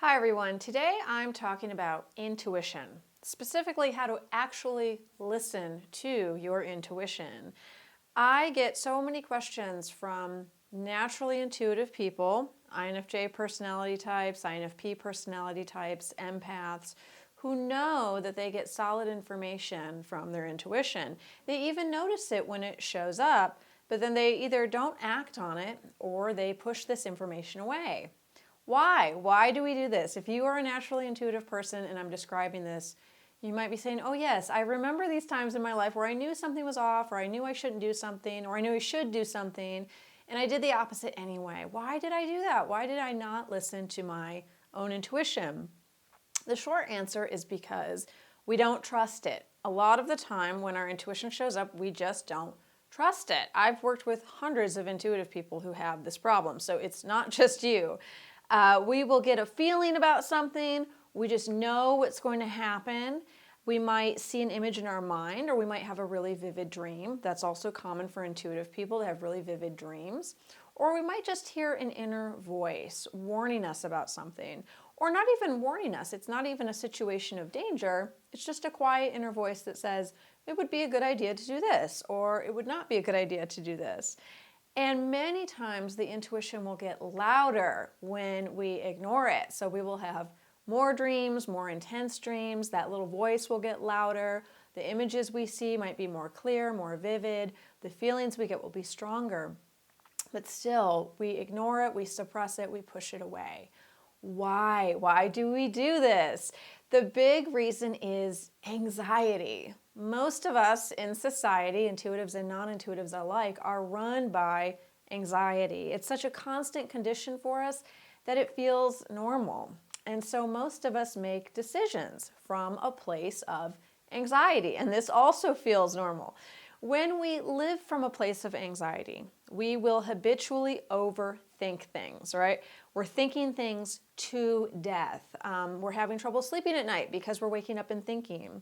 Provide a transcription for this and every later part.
Hi everyone, today I'm talking about intuition, specifically how to actually listen to your intuition. I get so many questions from naturally intuitive people, INFJ personality types, INFP personality types, empaths, who know that they get solid information from their intuition. They even notice it when it shows up, but then they either don't act on it or they push this information away. Why? Why do we do this? If you are a naturally intuitive person and I'm describing this, you might be saying, oh yes, I remember these times in my life where I knew something was off, or I knew I shouldn't do something, or I knew I should do something, and I did the opposite anyway. Why did I do that? Why did I not listen to my own intuition? The short answer is because we don't trust it. A lot of the time when our intuition shows up, we just don't trust it. I've worked with hundreds of intuitive people who have this problem, so it's not just you. We will get a feeling about something. We just know what's going to happen. We might see an image in our mind, or we might have a really vivid dream. That's also common for intuitive people to have really vivid dreams. Or we might just hear an inner voice warning us about something, or not even warning us. It's not even a situation of danger. It's just a quiet inner voice that says, it would be a good idea to do this, or it would not be a good idea to do this. And many times the intuition will get louder when we ignore it. So we will have more dreams, more intense dreams. That little voice will get louder. The images we see might be more clear, more vivid. The feelings we get will be stronger. But still, we ignore it, we suppress it, we push it away. Why? Why do we do this? The big reason is anxiety. Most of us in society, intuitives and non-intuitives alike, are run by anxiety. It's such a constant condition for us that it feels normal. And so most of us make decisions from a place of anxiety, and this also feels normal. When we live from a place of anxiety, we will habitually overthink things, right? We're thinking things to death. We're having trouble sleeping at night because we're waking up and thinking.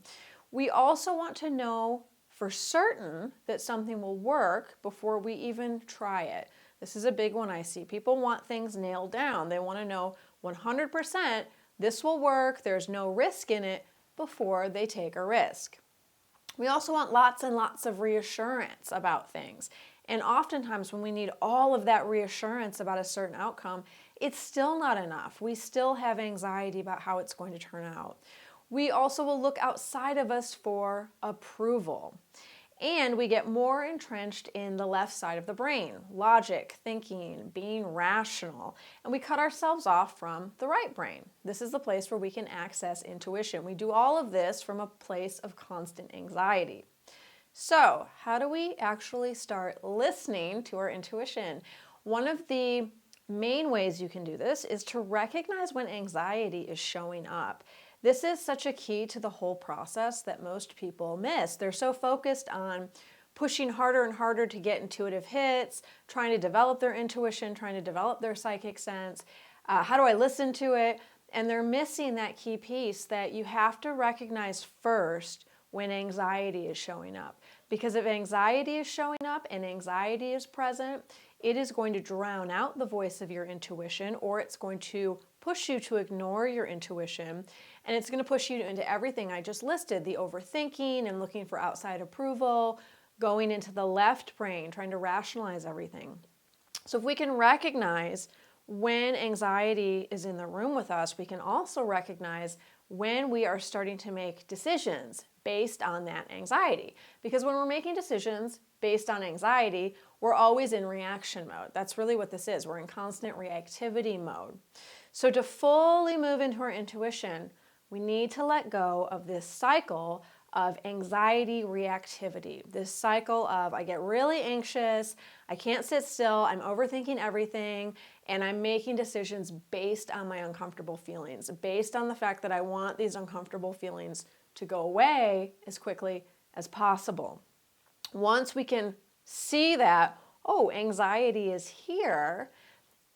We also want to know for certain that something will work before we even try it. This is a big one I see. People want things nailed down. They want to know 100% this will work, there's no risk in it, before they take a risk. We also want lots and lots of reassurance about things. And oftentimes when we need all of that reassurance about a certain outcome, it's still not enough. We still have anxiety about how it's going to turn out. We also will look outside of us for approval. And we get more entrenched in the left side of the brain, logic, thinking, being rational, and we cut ourselves off from the right brain. This is the place where we can access intuition. We do all of this from a place of constant anxiety. So, how do we actually start listening to our intuition? One of the main ways you can do this is to recognize when anxiety is showing up. This is such a key to the whole process that most people miss. They're so focused on pushing harder and harder to get intuitive hits, trying to develop their intuition, trying to develop their psychic sense. How do I listen to it? And they're missing that key piece that you have to recognize first when anxiety is showing up. Because if anxiety is showing up and anxiety is present, it is going to drown out the voice of your intuition, or it's going to push you to ignore your intuition, and it's going to push you into everything I just listed, the overthinking and looking for outside approval, going into the left brain, trying to rationalize everything. So if we can recognize when anxiety is in the room with us, we can also recognize when we are starting to make decisions based on that anxiety. Because when we're making decisions based on anxiety, we're always in reaction mode. That's really what this is. We're in constant reactivity mode. So to fully move into our intuition, we need to let go of this cycle of anxiety reactivity. This cycle of I get really anxious, I can't sit still, I'm overthinking everything, and I'm making decisions based on my uncomfortable feelings, based on the fact that I want these uncomfortable feelings to go away as quickly as possible. Once we can see that, oh, anxiety is here,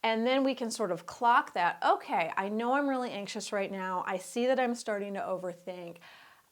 and then we can sort of clock that, okay, I know I'm really anxious right now. I see that I'm starting to overthink.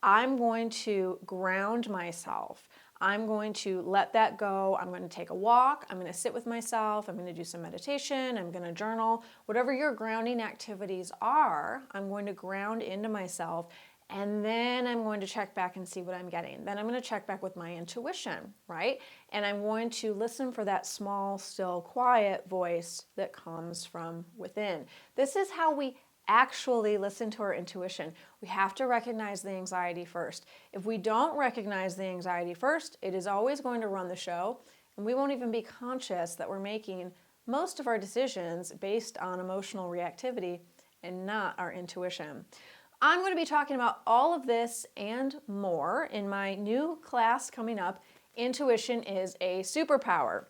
I'm going to ground myself. I'm going to let that go. I'm going to take a walk. I'm going to sit with myself. I'm going to do some meditation. I'm going to journal. Whatever your grounding activities are, I'm going to ground into myself. And then I'm going to check back and see what I'm getting. Then I'm going to check back with my intuition, right? And I'm going to listen for that small, still, quiet voice that comes from within. This is how we actually listen to our intuition. We have to recognize the anxiety first. If we don't recognize the anxiety first, it is always going to run the show, and we won't even be conscious that we're making most of our decisions based on emotional reactivity and not our intuition. I'm going to be talking about all of this and more in my new class coming up, Intuition is a Superpower.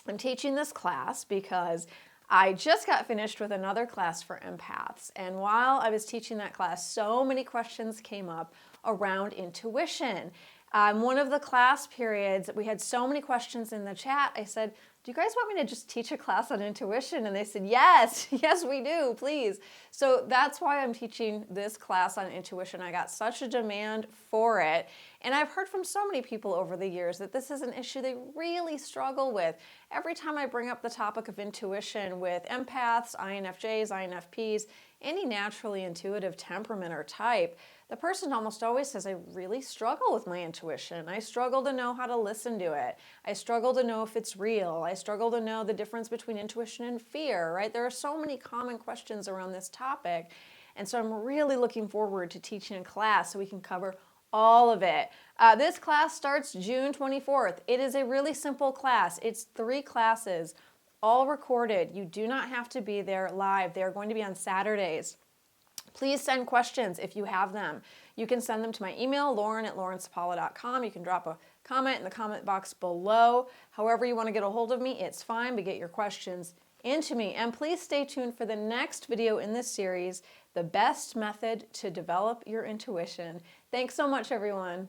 I'm teaching this class because I just got finished with another class for empaths, and while I was teaching that class, so many questions came up around intuition. One of the class periods, we had so many questions in the chat. I said, do you guys want me to just teach a class on intuition? And they said, yes, yes we do, please. So that's why I'm teaching this class on intuition. I got such a demand for it. And I've heard from so many people over the years that this is an issue they really struggle with. Every time I bring up the topic of intuition with empaths, INFJs, INFPs, any naturally intuitive temperament or type, the person almost always says, I really struggle with my intuition. I struggle to know how to listen to it. I struggle to know if it's real. I struggle to know the difference between intuition and fear, right? There are so many common questions around this topic. And so I'm really looking forward to teaching a class so we can cover all of it. This class starts June 24th. It is a really simple class. It's 3 classes, all recorded. You do not have to be there live. They are going to be on Saturdays. Please send questions if you have them. You can send them to my email, lauren@laurencipala.com. You can drop a comment in the comment box below. However you want to get a hold of me, it's fine, but get your questions into me. And please stay tuned for the next video in this series, The Best Method to Develop Your Intuition. Thanks so much, everyone.